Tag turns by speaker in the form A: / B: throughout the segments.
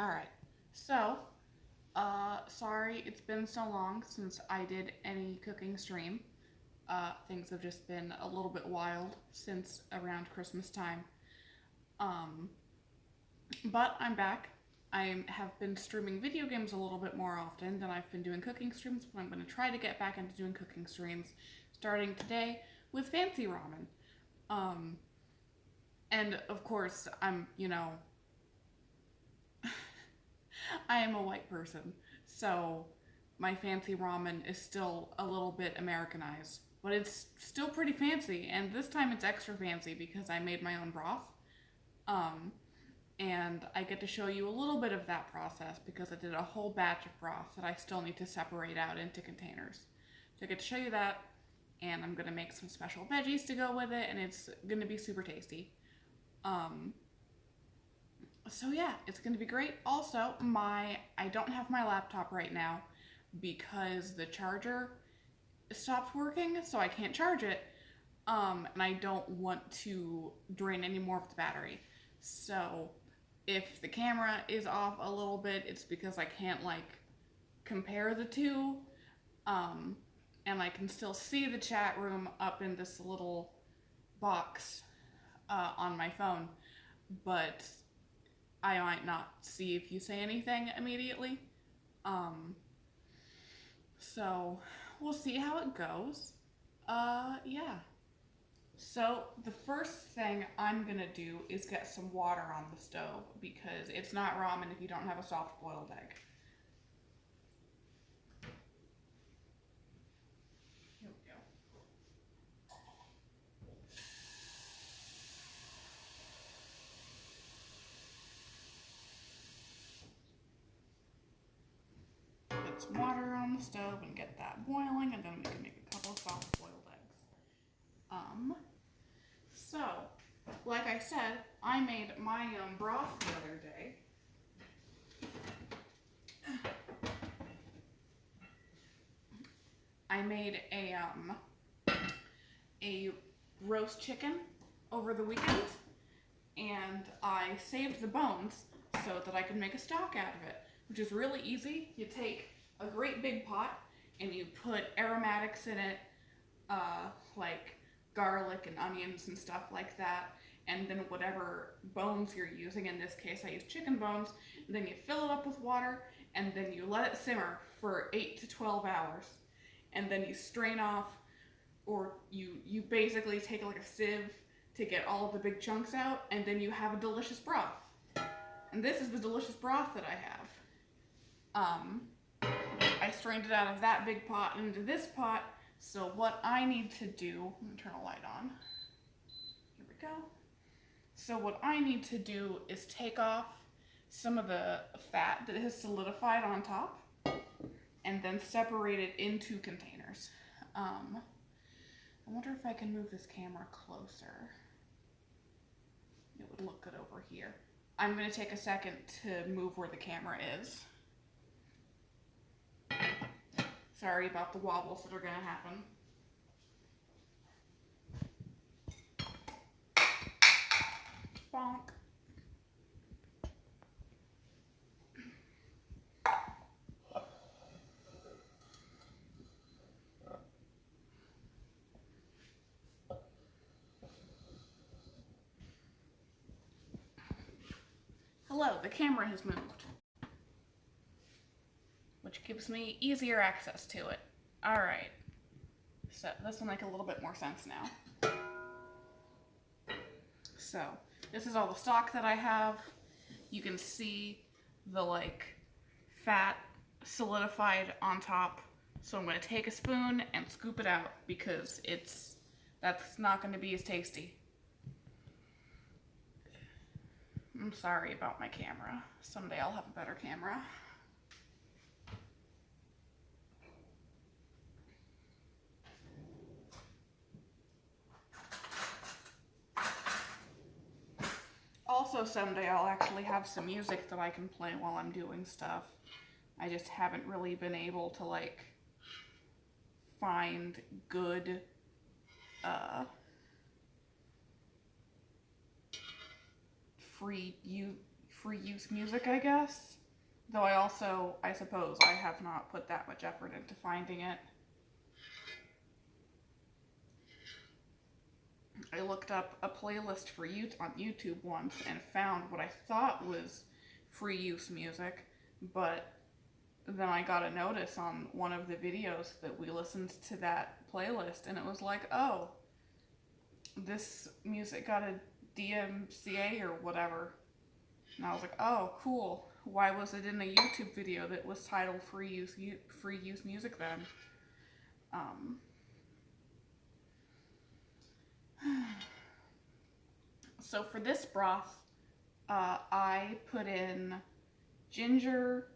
A: Alright, sorry it's been so long since I did any cooking stream. Things have just been a little bit wild since around Christmas time. Um, but I'm back. I have been streaming video games a little bit more often than I've been doing cooking streams, but I'm going to try to get back into doing cooking streams starting today with fancy ramen. Um, and of course, I am a white person, so my fancy ramen is still a little bit Americanized, but it's still pretty fancy. And this time it's extra fancy because I made my own broth. Um, and I get to show you a little bit of that process because I did a whole batch of broth that I still need to separate out into containers. So I get to show you that, and I'm gonna make some special veggies to go with it, and it's gonna be super tasty. Um, so yeah, it's gonna be great. Also, I don't have my laptop right now because the charger stopped working, so I can't charge it. And I don't want to drain any more of the battery. So if the camera is off a little bit, it's because I can't compare the two. Um, and I can still see the chat room up in this little box on my phone, but I might not see if you say anything immediately. Um, so we'll see how it goes. Yeah. So the first thing I'm gonna do is get some water on the stove because it's not ramen if you don't have a soft boiled egg. Here we go. Put some water on the stove and get that boiling, and then we can make a couple of soft boiled eggs. So, like I said, I made my own broth the other day. I made a roast chicken over the weekend, and I saved the bones so that I could make a stock out of it, which is really easy. You take a great big pot and you put aromatics in it, like garlic and onions and stuff like that, and then whatever bones you're using, in this case I use chicken bones, and then you fill it up with water, and then you let it simmer for 8 to 12 hours, and then you strain off, or you basically take like a sieve to get all of the big chunks out, and then you have a delicious broth. And this is the delicious broth that I have. I strained it out of that big pot into this pot. So what I need to do, I'm gonna turn a light on. Here we go. So what I need to do is take off some of the fat that has solidified on top and then separate it into containers. I wonder if I can move this camera closer. It would look good over here. I'm gonna take a second to move where the camera is. Sorry about the wobbles that are gonna happen. Bonk. Hello, the camera has moved, which gives me easier access to it. All right, so this will make a little bit more sense now. So this is all the stock that I have. You can see the fat solidified on top. So I'm gonna take a spoon and scoop it out because that's not gonna be as tasty. I'm sorry about my camera. Someday I'll have a better camera. Also, someday I'll actually have some music that I can play while I'm doing stuff. I just haven't really been able to find good free free use music, I guess. Though I suppose I have not put that much effort into finding it. I looked up a playlist for you on YouTube once and found what I thought was free use music, but then I got a notice on one of the videos that we listened to that playlist, and it was like, oh, this music got a DMCA or whatever. And I was like, oh, cool. Why was it in a YouTube video that was titled free use music then? So for this broth, I put in ginger,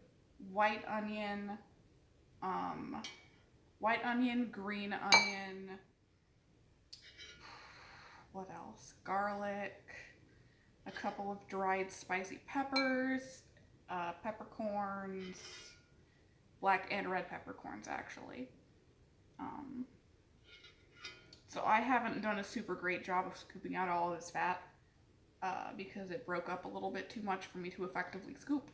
A: white onion, green onion, what else? Garlic, a couple of dried spicy peppers, peppercorns, black and red peppercorns actually. So I haven't done a super great job of scooping out all of this fat because it broke up a little bit too much for me to effectively scoop.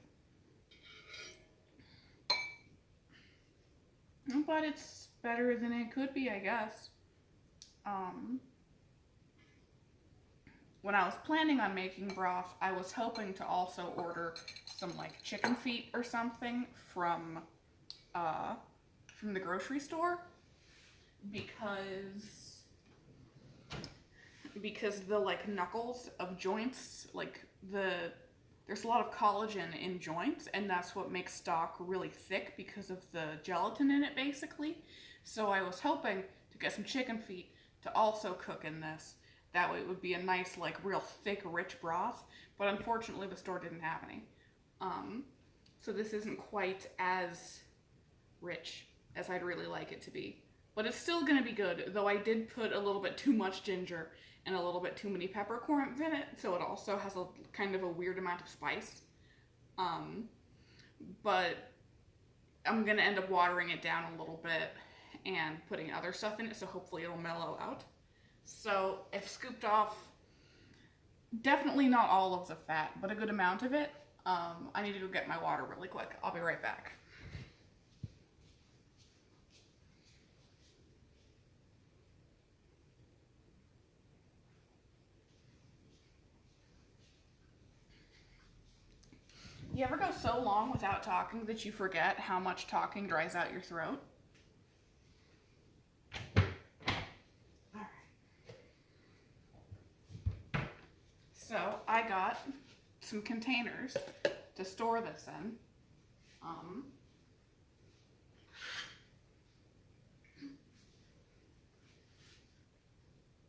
A: But it's better than it could be, I guess. When I was planning on making broth, I was hoping to also order some like chicken feet or something from the grocery store because the like knuckles of joints, like there's a lot of collagen in joints, and that's what makes stock really thick because of the gelatin in it basically. So I was hoping to get some chicken feet to also cook in this. That way it would be a nice, like, real thick, rich broth. But unfortunately, the store didn't have any. So this isn't quite as rich as I'd really like it to be. But it's still going to be good, though I did put a little bit too much ginger and a little bit too many peppercorns in it, so it also has a kind of a weird amount of spice. But I'm going to end up watering it down a little bit and putting other stuff in it, so hopefully it'll mellow out. So I've scooped off definitely not all of the fat, but a good amount of it. I need to go get my water really quick. I'll be right back. You ever go so long without talking that you forget how much talking dries out your throat? So I got some containers to store this in.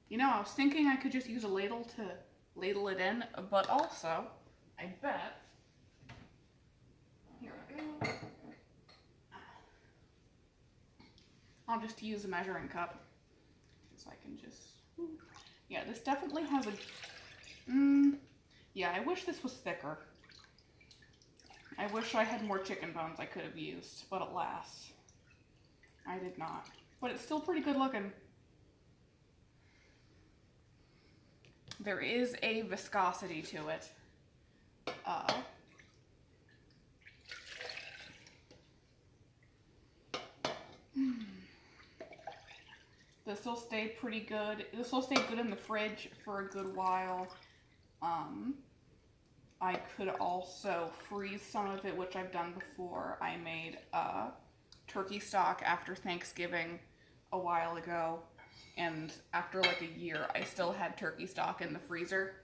A: You know, I was thinking I could just use a ladle to ladle it in, but also, I bet, here we go, I'll just use a measuring cup, so I can just, yeah, this definitely has a, yeah, I wish this was thicker. I wish I had more chicken bones I could have used, but alas, I did not. But it's still pretty good looking. There is a viscosity to it. This will stay pretty good. This will stay good in the fridge for a good while. I could also freeze some of it, which I've done before. I made turkey stock after Thanksgiving a while ago, and after like a year, I still had turkey stock in the freezer.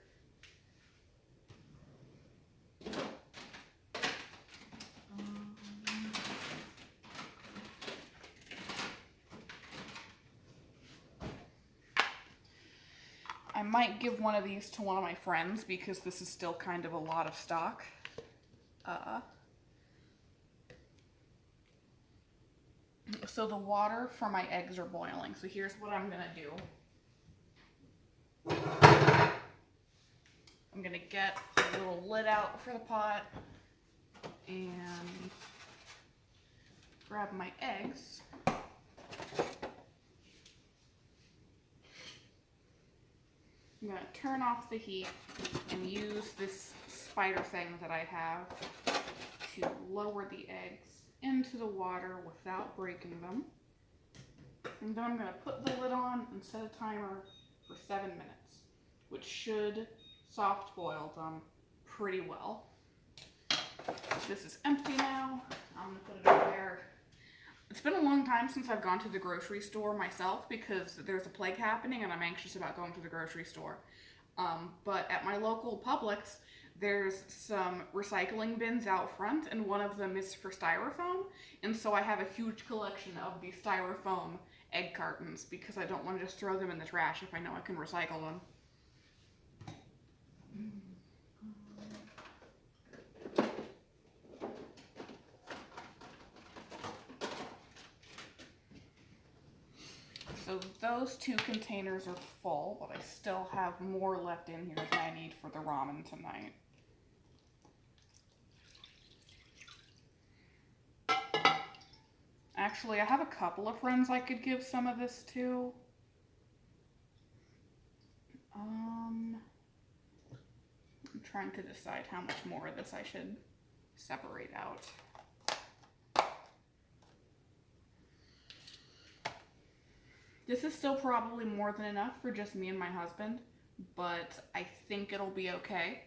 A: I might give one of these to one of my friends because this is still kind of a lot of stock. So the water for my eggs are boiling. So here's what I'm gonna do. I'm gonna get a little lid out for the pot and grab my eggs. I'm gonna turn off the heat and use this spider thing that I have to lower the eggs into the water without breaking them. And then I'm going to put the lid on and set a timer for 7 minutes, which should soft boil them pretty well. This is empty now. I'm going to put it over there. It's been a long time since I've gone to the grocery store myself because there's a plague happening and I'm anxious about going to the grocery store. But at my local Publix, there's some recycling bins out front, and one of them is for styrofoam. And so I have a huge collection of these styrofoam egg cartons because I don't want to just throw them in the trash if I know I can recycle them. So those 2 containers are full, but I still have more left in here than I need for the ramen tonight. Actually, I have a couple of friends I could give some of this to. I'm trying to decide how much more of this I should separate out. This is still probably more than enough for just me and my husband, but I think it'll be okay.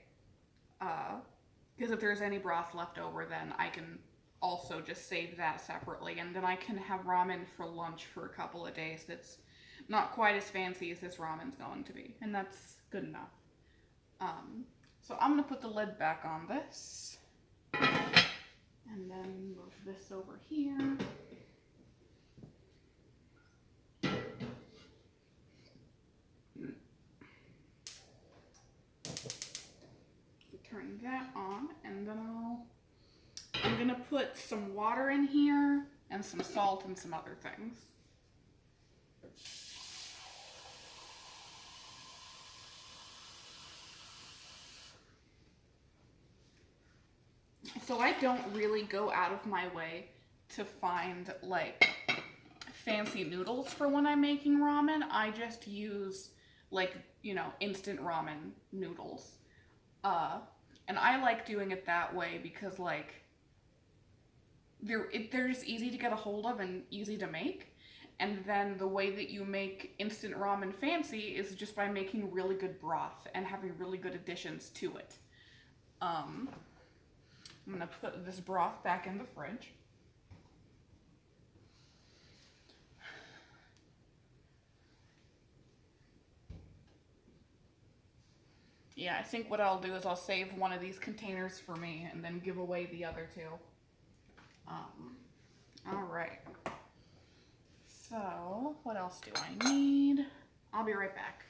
A: Because if there's any broth left over, then I can also just save that separately, and then I can have ramen for lunch for a couple of days that's not quite as fancy as this ramen's going to be, and that's good enough. So I'm going to put the lid back on this, and then move this over here. Turn that on, and then I'm gonna put some water in here and some salt and some other things. So I don't really go out of my way to find like fancy noodles for when I'm making ramen. I just use like, instant ramen noodles. And I like doing it that way because like they're just easy to get a hold of and easy to make. And then the way that you make instant ramen fancy is just by making really good broth and having really good additions to it. I'm gonna put this broth back in the fridge. Yeah, I think what I'll do is I'll save one of these containers for me and then give away the other 2. All right. So, what else do I need? I'll be right back.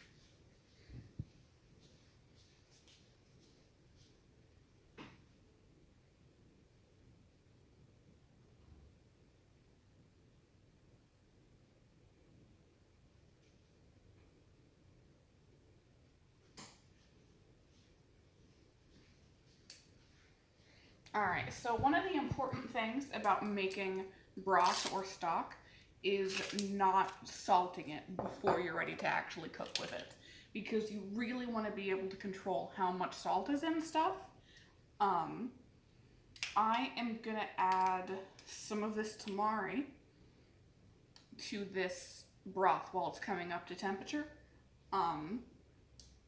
A: Alright, so one of the important things about making broth or stock is not salting it before you're ready to actually cook with it. Because you really want to be able to control how much salt is in stuff. I am going to add some of this tamari to this broth while it's coming up to temperature. And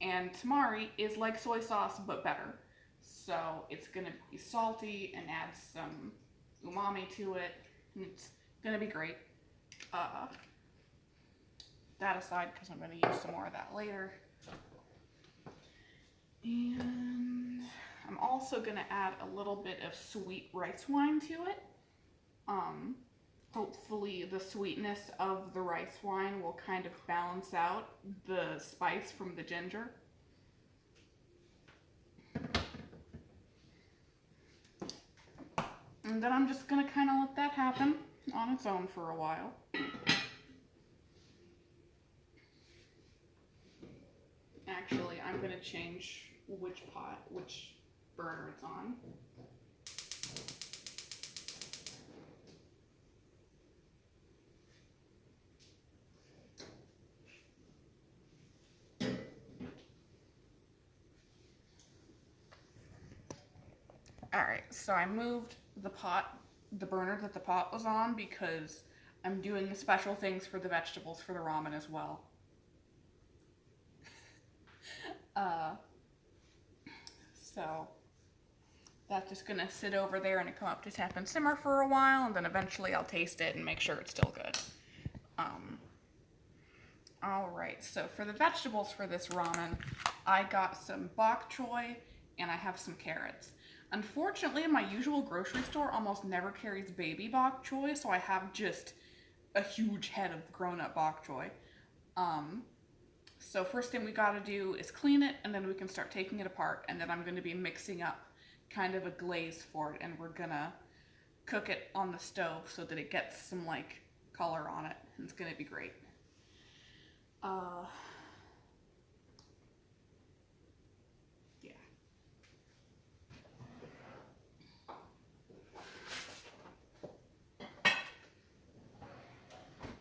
A: tamari is like soy sauce, but better. So it's going to be salty and add some umami to it. And it's going to be great. That aside, because I'm going to use some more of that later. And I'm also going to add a little bit of sweet rice wine to it. Hopefully the sweetness of the rice wine will kind of balance out the spice from the ginger. And then I'm just going to kind of let that happen on its own for a while. Actually, I'm going to change which burner it's on. Alright, so I moved the burner that the pot was on because I'm doing special things for the vegetables for the ramen as well. Uh, so that's just gonna sit over there and come up to tap and simmer for a while, and then eventually I'll taste it and make sure it's still good. Alright, so for the vegetables for this ramen, I got some bok choy and I have some carrots. Unfortunately, my usual grocery store almost never carries baby bok choy, so I have just a huge head of grown-up bok choy. So first thing we gotta do is clean it, and then we can start taking it apart, and then I'm gonna be mixing up kind of a glaze for it, and we're gonna cook it on the stove so that it gets some like color on it, and it's gonna be great. Yeah.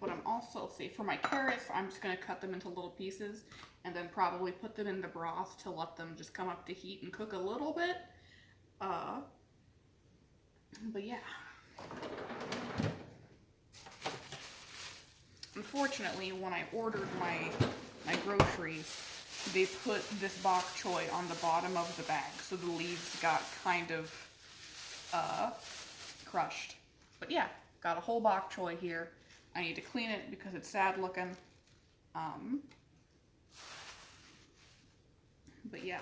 A: But I'm also, see, for my carrots, I'm just gonna cut them into little pieces and then probably put them in the broth to let them just come up to heat and cook a little bit. But yeah. Unfortunately, when I ordered my groceries, they put this bok choy on the bottom of the bag, so the leaves got kind of crushed. But yeah, got a whole bok choy here. I need to clean it because it's sad looking. But yeah.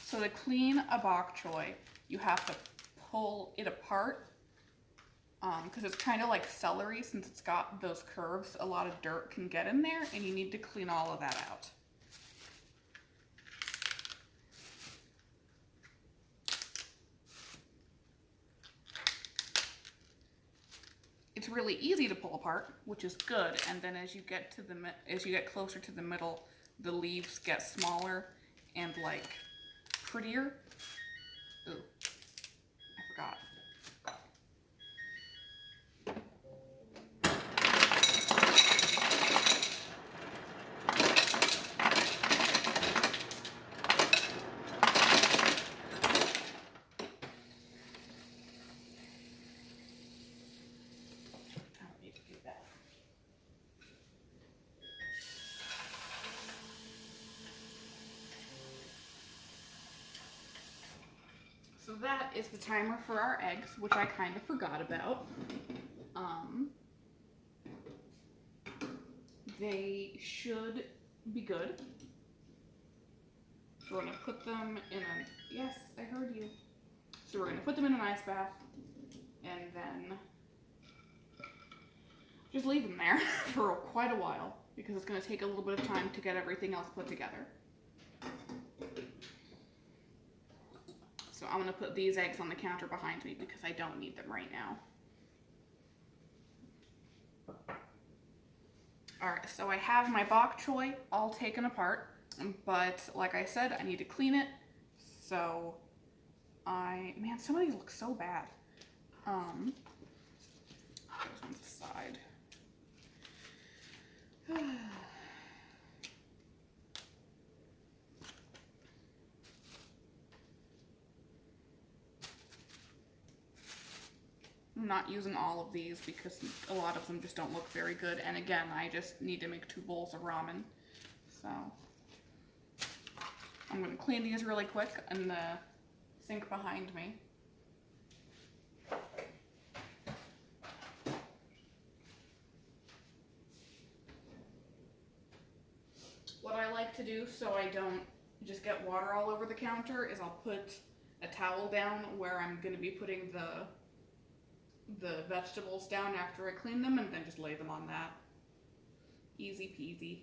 A: So to clean a bok choy, you have to pull it apart because it's kind of like celery. Since it's got those curves, a lot of dirt can get in there, and you need to clean all of that out. It's really easy to pull apart, which is good. And then as you get closer to the middle, the leaves get smaller and like prettier. Ooh, I forgot. So that is the timer for our eggs, which I kind of forgot about. They should be good. So we're gonna put them in a, yes, I heard you. So we're gonna put them in an ice bath and then just leave them there for quite a while because it's gonna take a little bit of time to get everything else put together. So I'm gonna put these eggs on the counter behind me because I don't need them right now. Alright, so I have my bok choy all taken apart, but like I said, I need to clean it. So man, some of these look so bad. This one's aside. I'm not using all of these because a lot of them just don't look very good. And again, I just need to make 2 bowls of ramen. So I'm going to clean these really quick in the sink behind me. What I like to do so I don't just get water all over the counter is I'll put a towel down where I'm going to be putting the vegetables down after I clean them, and then just lay them on that. Easy peasy.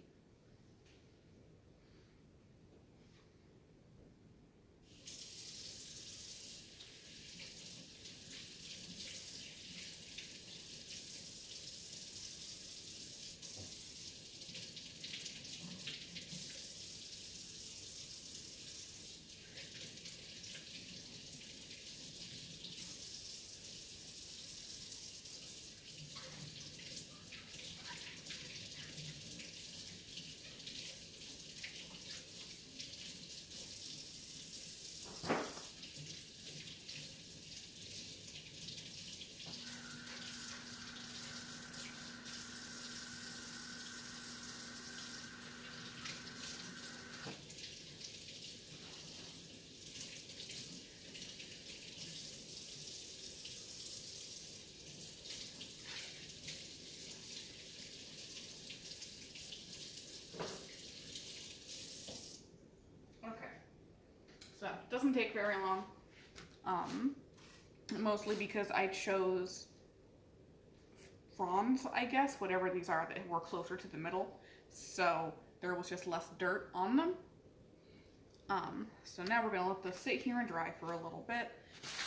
A: doesn't take very long. Mostly because I chose fronds, I guess, whatever these are that were closer to the middle. So there was just less dirt on them. So now we're gonna let this sit here and dry for a little bit.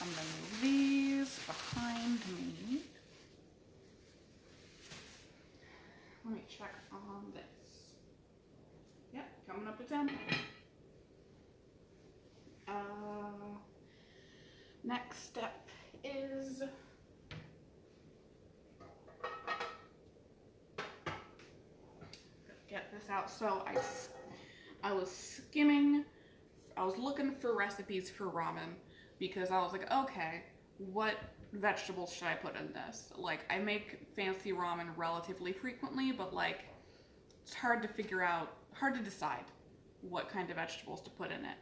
A: I'm gonna move these behind me. Let me check on this. Yep, coming up to 10. Next step is get this out. So I was looking for recipes for ramen because I was like, okay, what vegetables should I put in this? Like, I make fancy ramen relatively frequently, but like, it's hard to decide what kind of vegetables to put in it.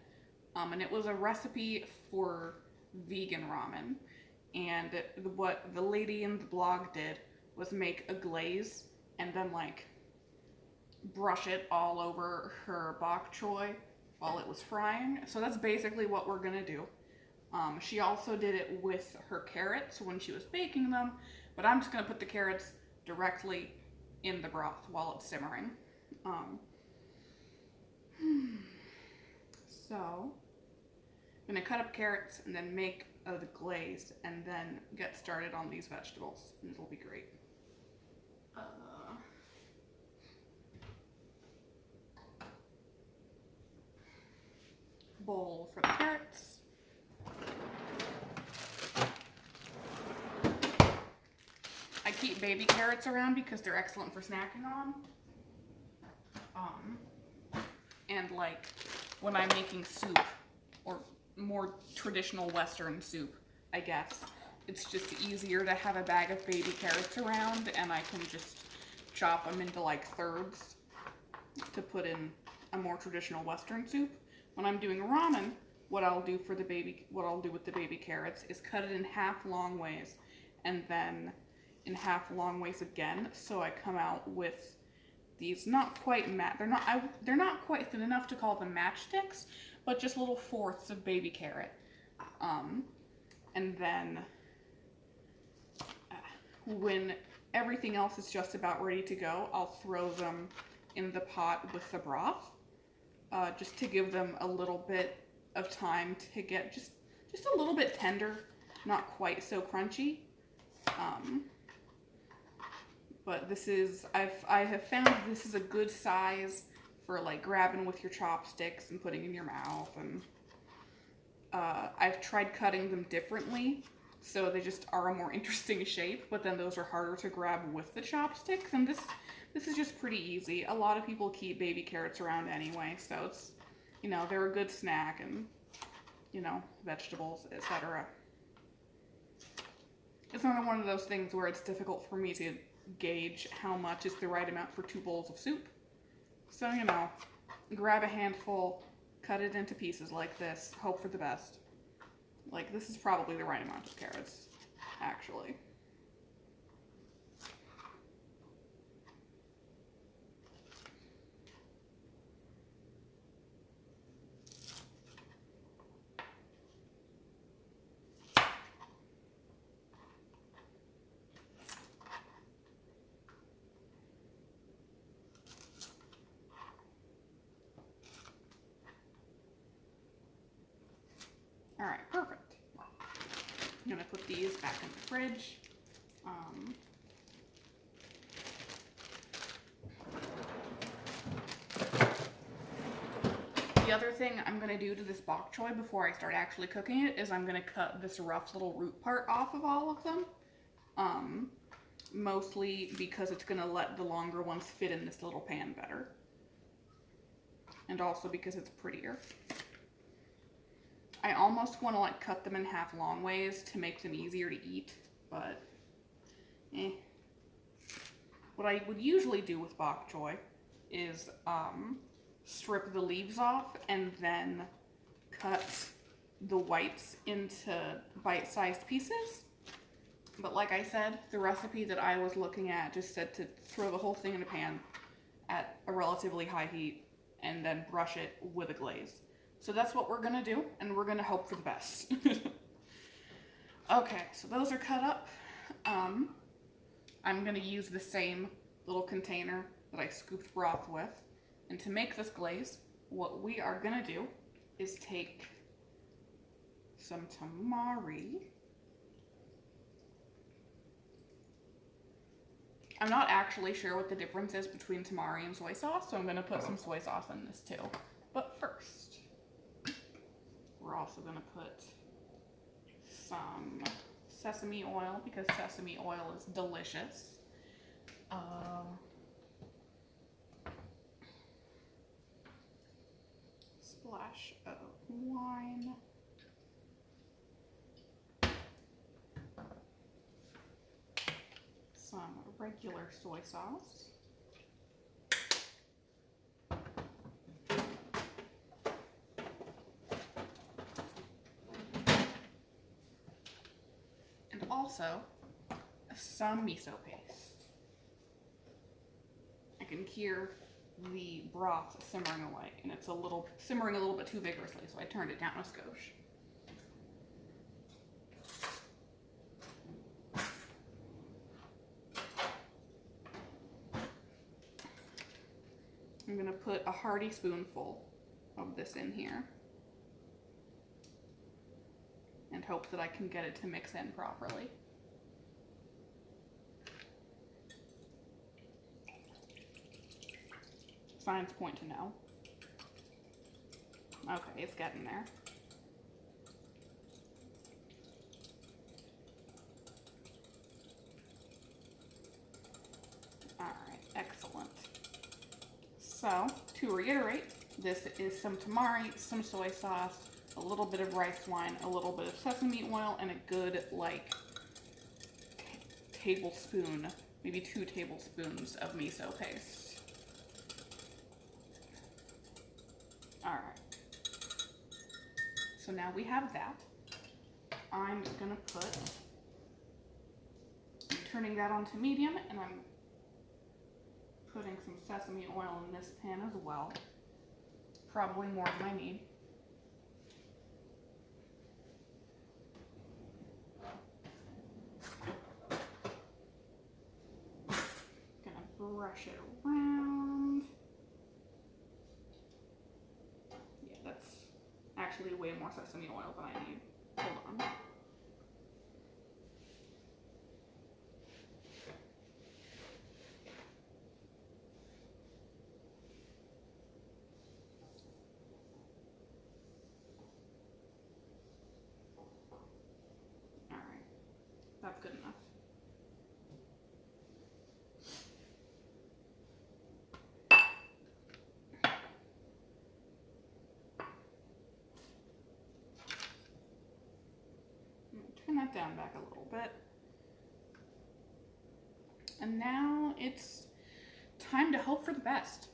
A: And it was a recipe for vegan ramen. And what the lady in the blog did was make a glaze and then like brush it all over her bok choy while it was frying. So that's basically what we're gonna do. She also did it with her carrots when she was baking them, but I'm just gonna put the carrots directly in the broth while it's simmering. So I'm gonna cut up carrots and then make the glaze and then get started on these vegetables, and it'll be great. Bowl for the carrots. I keep baby carrots around because they're excellent for snacking on. And like when I'm making soup or more traditional Western soup, I guess, it's just easier to have a bag of baby carrots around and I can just chop them into like thirds to put in a more traditional Western soup. When I'm doing ramen, what I'll do with the baby carrots is cut it in half long ways and then in half long ways again, so I come out with these not quite they're not quite thin enough to call them matchsticks, but just little fourths of baby carrot. And then when everything else is just about ready to go, I'll throw them in the pot with the broth, just to give them a little bit of time to get just a little bit tender, not quite so crunchy. But I have found this is a good size for like grabbing with your chopsticks and putting in your mouth. And I've tried cutting them differently, so they just are a more interesting shape, but then those are harder to grab with the chopsticks. And this is just pretty easy. A lot of people keep baby carrots around anyway, so it's, they're a good snack and, vegetables, etc. It's not one of those things where it's difficult for me to gauge how much is the right amount for 2 bowls of soup. So, grab a handful, cut it into pieces like this, hope for the best. Like, this is probably the right amount of carrots, actually. All right, perfect. I'm gonna put these back in the fridge. The other thing I'm gonna do to this bok choy before I start actually cooking it is I'm gonna cut this rough little root part off of all of them. Mostly because it's gonna let the longer ones fit in this little pan better. And also because it's prettier. I almost want to cut them in half long ways to make them easier to eat, but What I would usually do with bok choy is strip the leaves off and then cut the whites into bite-sized pieces. But like I said, the recipe that I was looking at just said to throw the whole thing in a pan at a relatively high heat and then brush it with a glaze. So that's what we're gonna do, and we're gonna hope for the best. Okay, so those are cut up. I'm gonna use the same little container that I scooped broth with. And to make this glaze, what we are gonna do is take some tamari. I'm not actually sure what the difference is between tamari and soy sauce, so I'm gonna put some soy sauce in this too. But first, we're also gonna put some sesame oil because sesame oil is delicious. Splash of wine. Some regular soy sauce. And also some miso paste. I can hear the broth simmering away, and it's simmering a little bit too vigorously, so I turned it down a skosh. I'm gonna put a hearty spoonful of this in here and hope that I can get it to mix in properly. Signs point to no. Okay, it's getting there. All right, excellent. So, to reiterate, this is some tamari, some soy sauce, a little bit of rice wine, a little bit of sesame oil, and a good, like, tablespoon, maybe 2 tablespoons of miso paste. All right. So now we have that. I'm gonna I'm turning that on to medium, and I'm putting some sesame oil in this pan as well. Probably more than I need. Gonna brush it around. Yeah, that's actually way more sesame oil than I need. Hold on. Alright, that's good enough. Turn that down back a little bit. And now it's time to hope for the best.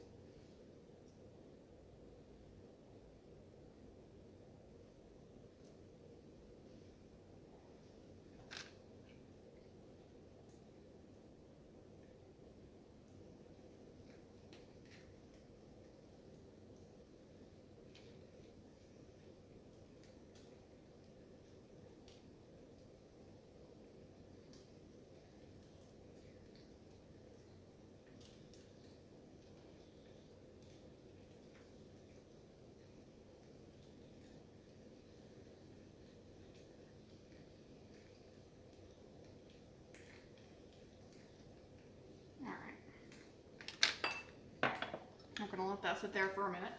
A: I'm gonna let that sit there for a minute.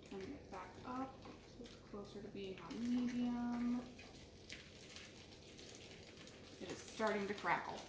A: Turn it back up so it's closer to being on medium. It is starting to crackle.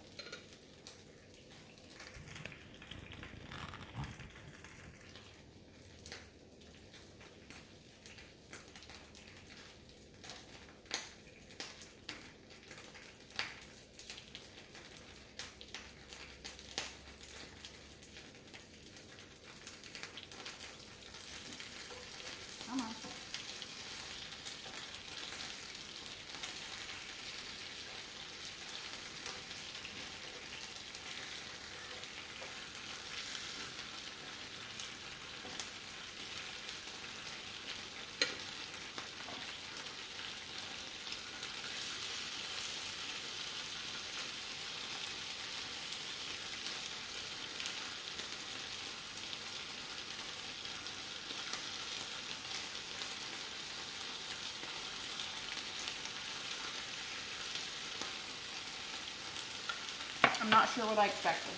A: I'm not sure what I expected.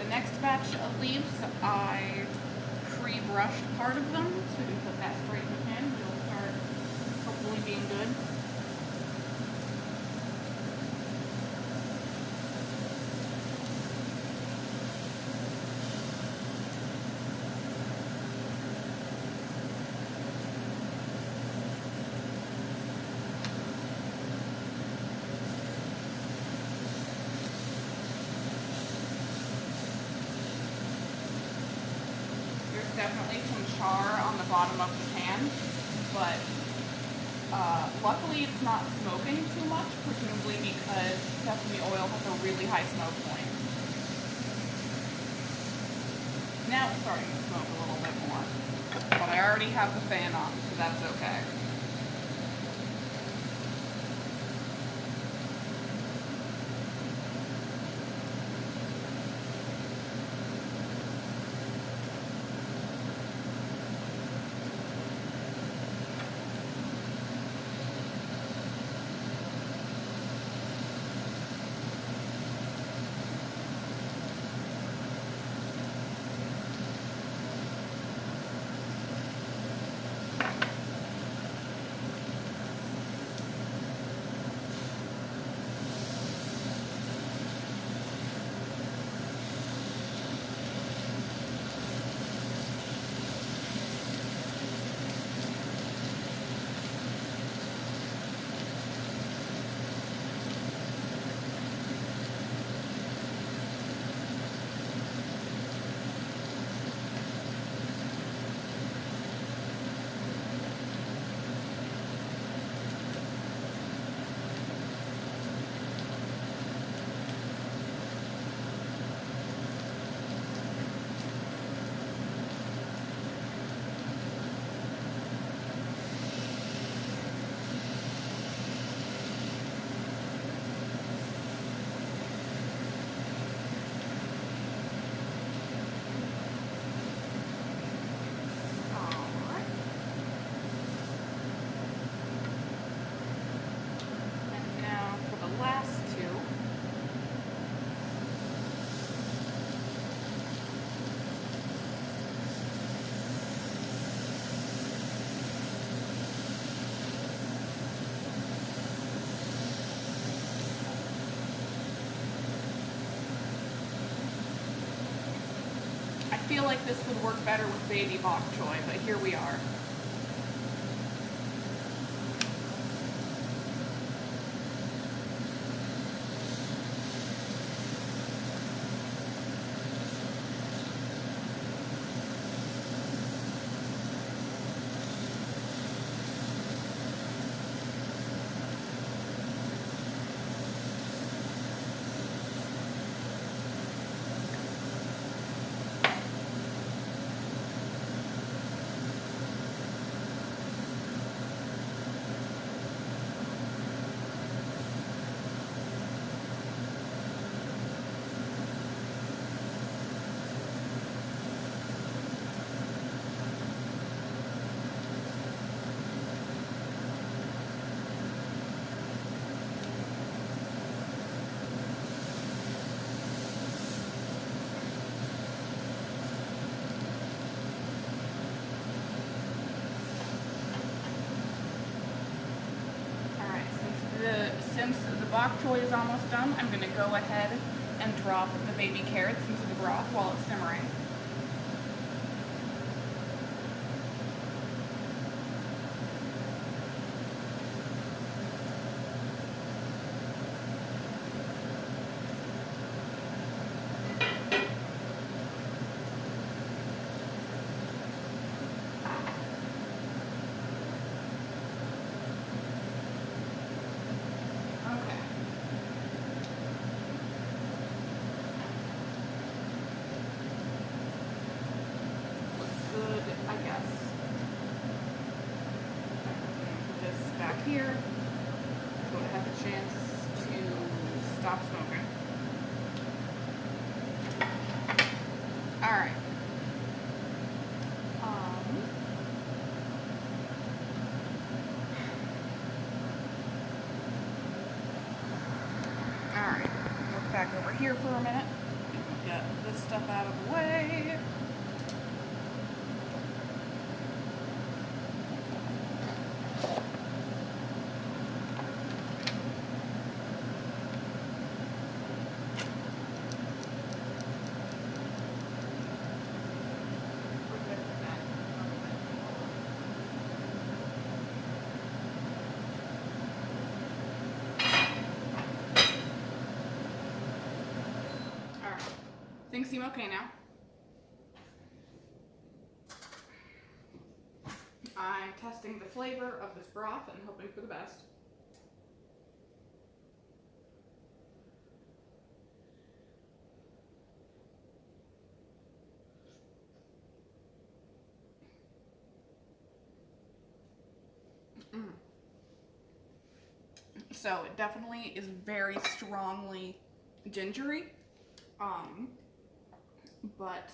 A: Next batch of leaves, I pre-brushed part of them, so we put that straight in the pan. It'll start hopefully being good. Definitely some char on the bottom of the pan, but luckily it's not smoking too much, presumably because sesame oil has a really high smoke point. Now it's starting to smoke a little bit more, but I already have the fan on, so that's okay. I feel like this would work better with baby bok choy, but here we are. bok choy is almost done, I'm going to go ahead and drop the baby carrots into the broth while it's simmering. I guess. Put this back here so it has a chance to stop smoking. Alright. Alright. Look back over here for a minute. Get this stuff out of the way. Things seem okay now. I'm testing the flavor of this broth and hoping for the best. So it definitely is very strongly gingery. But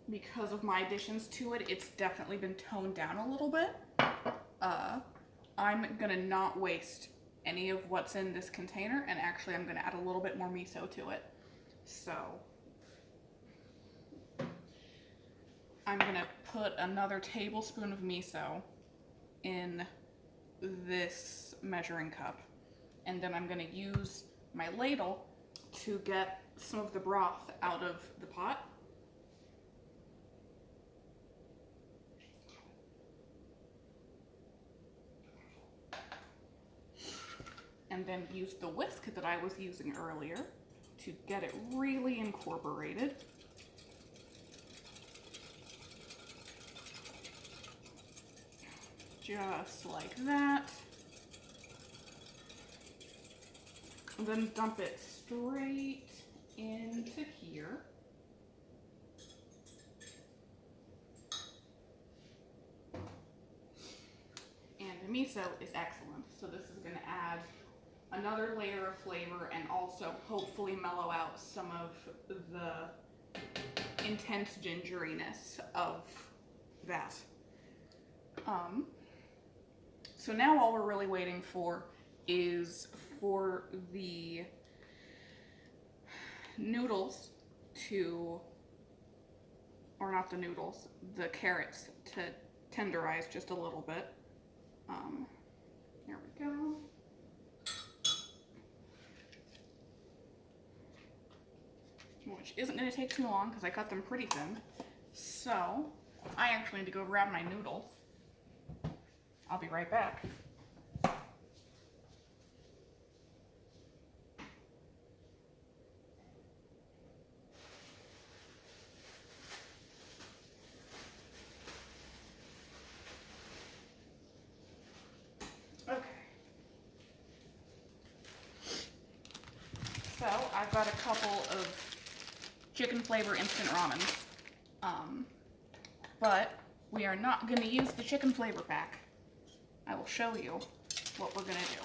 A: because of my additions to it, it's definitely been toned down a little bit. I'm gonna not waste any of what's in this container, and actually I'm gonna add a little bit more miso to it. So I'm gonna put another tablespoon of miso in this measuring cup, and then I'm gonna use my ladle to get some of the broth out of the pot. And then use the whisk that I was using earlier to get it really incorporated. Just like that. And then dump it straight into here. And the miso is excellent. So this is going to add another layer of flavor and also hopefully mellow out some of the intense gingeriness of that. So now all we're really waiting for is for the noodles to, or not the noodles, the carrots to tenderize just a little bit. Here we go. Which isn't going to take too long because I cut them pretty thin. So I actually need to go grab my noodles. I'll be right back. Okay. So I've got a couple of chicken flavor instant ramens. But we are not going to use the chicken flavor pack. I will show you what we're going to do.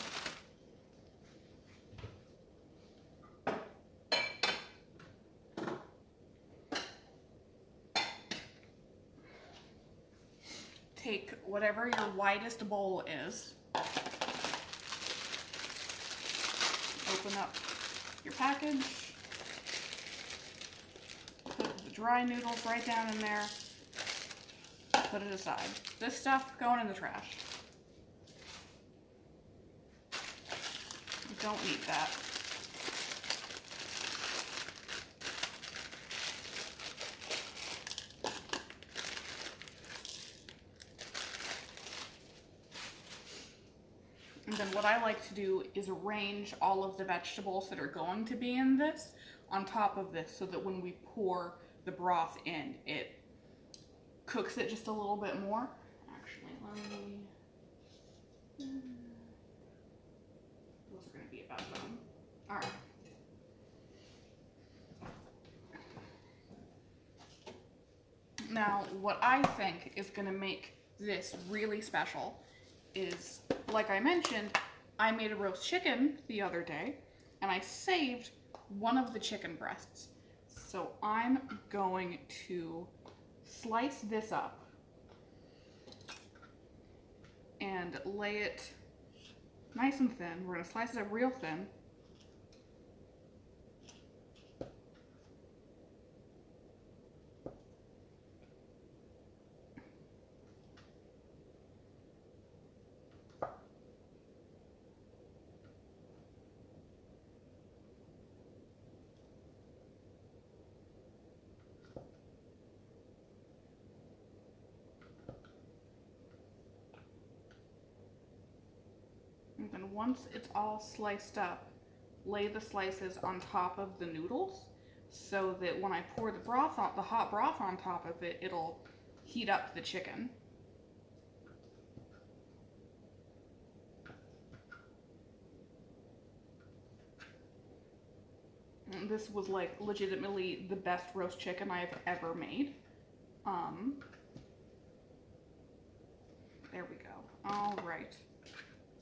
A: Take whatever your widest bowl is, open up your package, put the dry noodles right down in there, put it aside. This stuff going in the trash. Don't need that. And then what I like to do is arrange all of the vegetables that are going to be in this on top of this so that when we pour the broth in, it cooks it just a little bit more. Actually, let me... Those are going to be about done. All right. Now, what I think is going to make this really special is, like I mentioned, I made a roast chicken the other day, and I saved one of the chicken breasts. So I'm going to slice this up and lay it nice and thin. We're going to slice it up real thin. And then once it's all sliced up, lay the slices on top of the noodles so that when I pour the broth on, the hot broth on top of it, it'll heat up the chicken. And this was like legitimately the best roast chicken I've ever made. There we go. All right.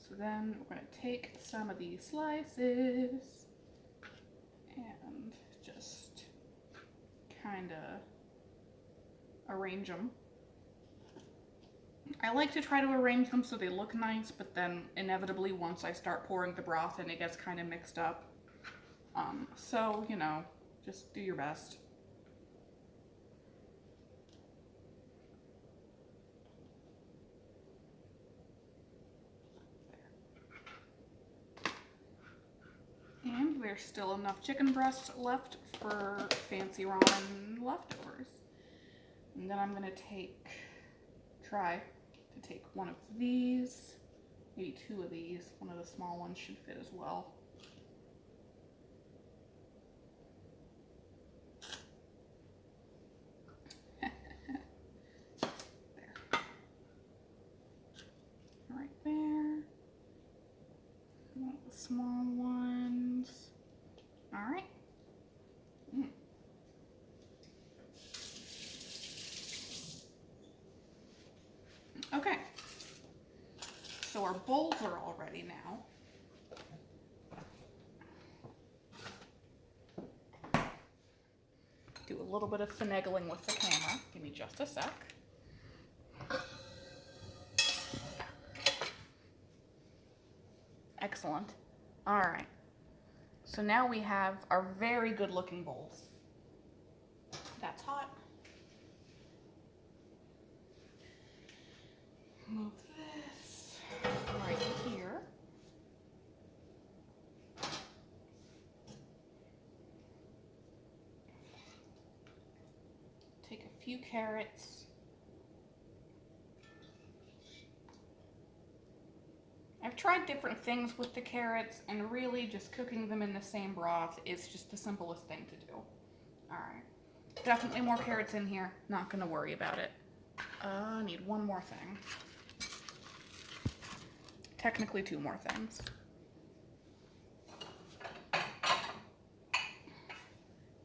A: So then we're going to take some of these slices and just kind of arrange them. I like to try to arrange them so they look nice, but then inevitably once I start pouring the broth in, it gets kind of mixed up. So, you know, just do your best. And there's still enough chicken breast left for fancy ramen leftovers. And then I'm going to try to take one of these, maybe two of these. One of the small ones should fit as well. Small ones. All right. Okay. So our bowls are all ready now. Do a little bit of finagling with the camera. Give me just a sec. Excellent. All right. So now we have our very good looking bowls. That's hot. Move this right here. Take a few carrots. I've tried different things with the carrots, and really just cooking them in the same broth is just the simplest thing to do. Alright. Definitely more carrots in here. Not gonna worry about it. I need one more thing. Technically two more things.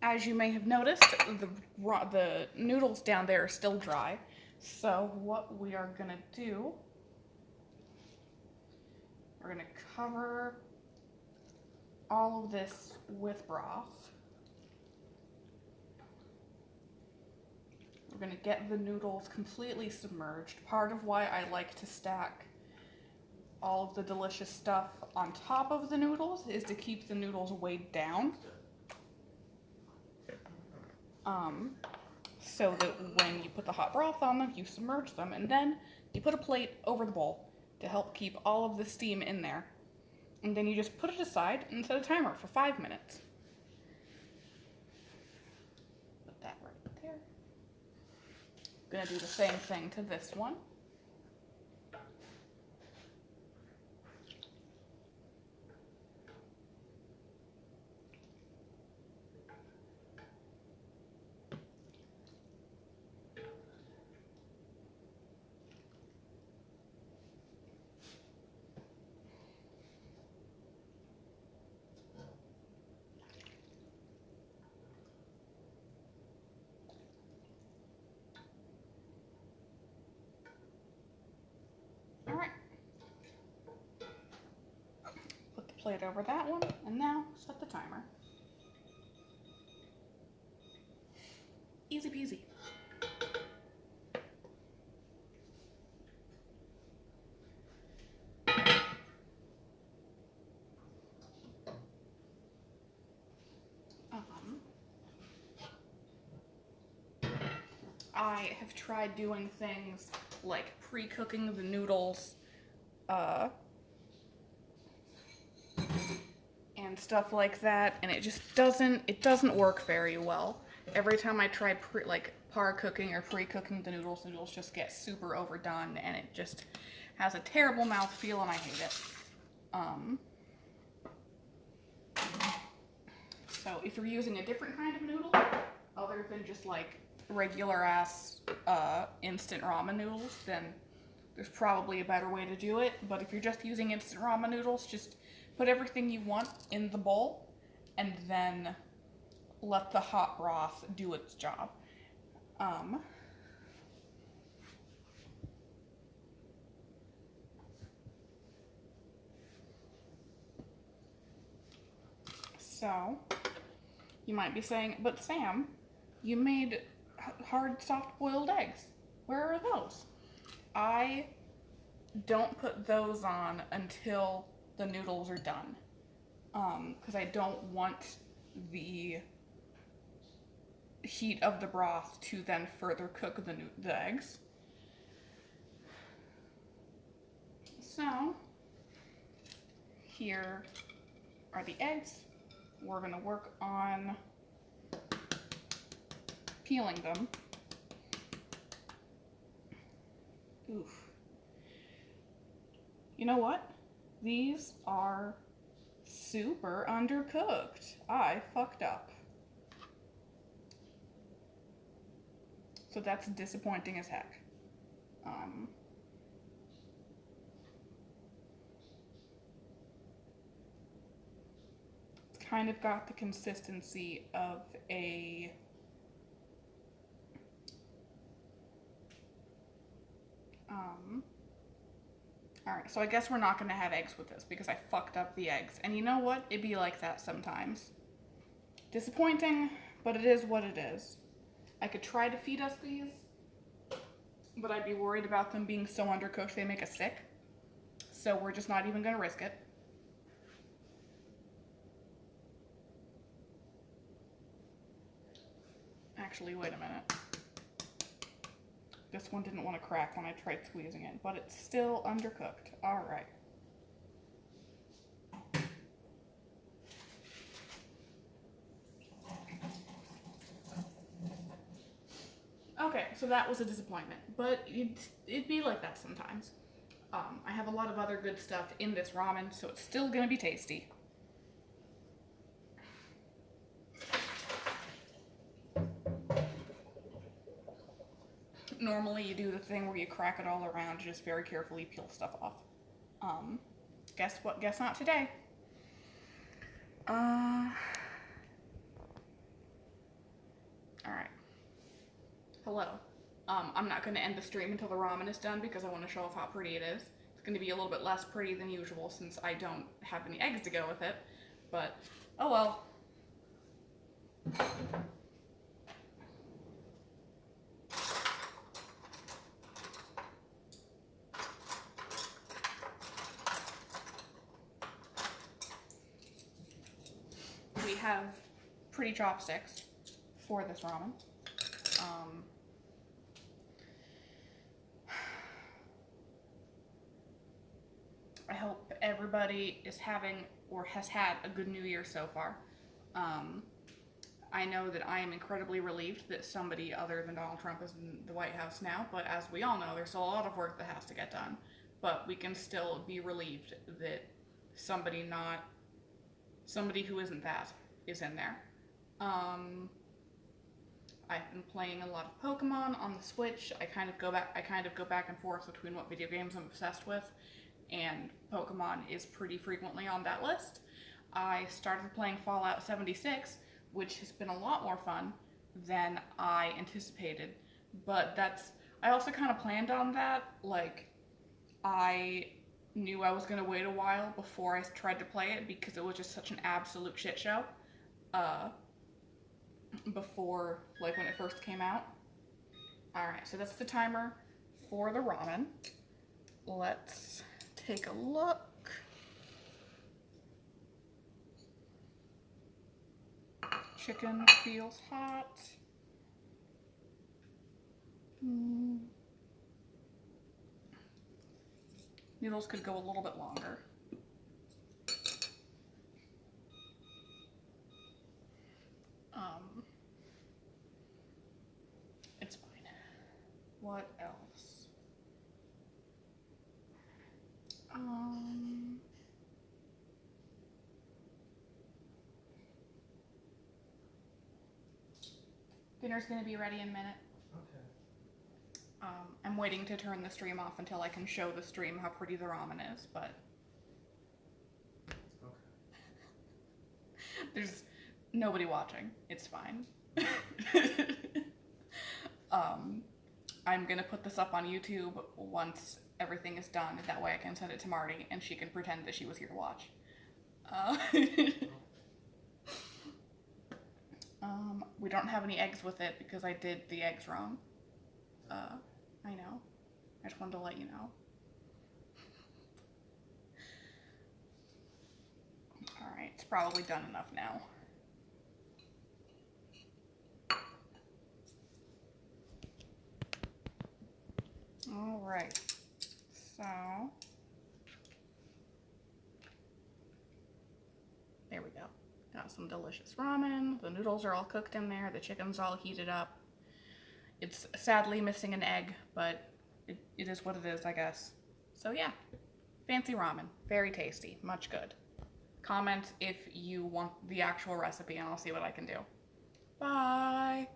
A: As you may have noticed, the noodles down there are still dry. So what we are gonna do, we're going to cover all of this with broth. We're going to get the noodles completely submerged. Part of why I like to stack all of the delicious stuff on top of the noodles is to keep the noodles weighed down. So that when you put the hot broth on them, you submerge them, and then you put a plate over the bowl to help keep all of the steam in there. And then you just put it aside and set a timer for 5 minutes. Put that right there. Gonna do the same thing to this one. All right. Put the plate over that one, and now set the timer. Easy peasy. I have tried doing things like pre-cooking the noodles, and stuff like that, and it just doesn't work very well. Every time I try par cooking or pre-cooking the noodles just get super overdone, and it just has a terrible mouthfeel, and I hate it. So if you're using a different kind of noodle, other than just like regular ass instant ramen noodles, then there's probably a better way to do it. But if you're just using instant ramen noodles, just put everything you want in the bowl and then let the hot broth do its job. So you might be saying, but Sam, you made hard soft boiled eggs. Where are those? I don't put those on until the noodles are done, because I don't want the heat of the broth to then further cook the eggs. So here are the eggs. We're gonna work on peeling them. Oof. You know what? These are super undercooked. I fucked up. So that's disappointing as heck. It's kind of got the consistency of a Alright, so I guess we're not going to have eggs with this because I fucked up the eggs. And you know what? It'd be like that sometimes. Disappointing, but it is what it is. I could try to feed us these, but I'd be worried about them being so undercooked they make us sick. So we're just not even going to risk it. Actually, wait a minute. This one didn't want to crack when I tried squeezing it, but it's still undercooked. All right. Okay, so that was a disappointment, but it'd be like that sometimes. I have a lot of other good stuff in this ramen, so it's still gonna be tasty. Normally you do the thing where you crack it all around, you just very carefully peel stuff off. Guess what? Guess not today. Alright. Hello. I'm not gonna end the stream until the ramen is done because I want to show off how pretty it is. It's gonna be a little bit less pretty than usual since I don't have any eggs to go with it, but oh well. We have pretty chopsticks for this ramen. I hope everybody is having or has had a good New Year so far. Um, I know that I am incredibly relieved that somebody other than Donald Trump is in the White House now, but as we all know, there's still a lot of work that has to get done. But we can still be relieved that somebody not somebody who isn't that is in there. Um, I've been playing a lot of Pokemon on the Switch. I kind of go back and forth between what video games I'm obsessed with, and Pokemon is pretty frequently on that list. I started playing Fallout 76, which has been a lot more fun than I anticipated. But I also kind of planned on that. Like, I knew I was going to wait a while before I tried to play it because it was just such an absolute shit show. Uh, Before, like, when it first came out. Alright, so that's the timer for the ramen. Let's take a look. Chicken feels hot. Noodles could go a little bit longer. It's fine. What else? Dinner's gonna be ready in a minute.
B: Okay.
A: I'm waiting to turn the stream off until I can show the stream how pretty the ramen is, but
B: Okay.
A: there's nobody watching. It's fine. I'm gonna put this up on YouTube once everything is done. That way I can send it to Marty and she can pretend that she was here to watch. We don't have any eggs with it because I did the eggs wrong. I know. I just wanted to let you know. Alright, it's probably done enough now. Alright, so there we go. Got some delicious ramen. The noodles are all cooked in there. The chicken's all heated up. It's sadly missing an egg, but it is what it is, I guess. So yeah, fancy ramen. Very tasty. Much good. Comment if you want the actual recipe and I'll see what I can do. Bye!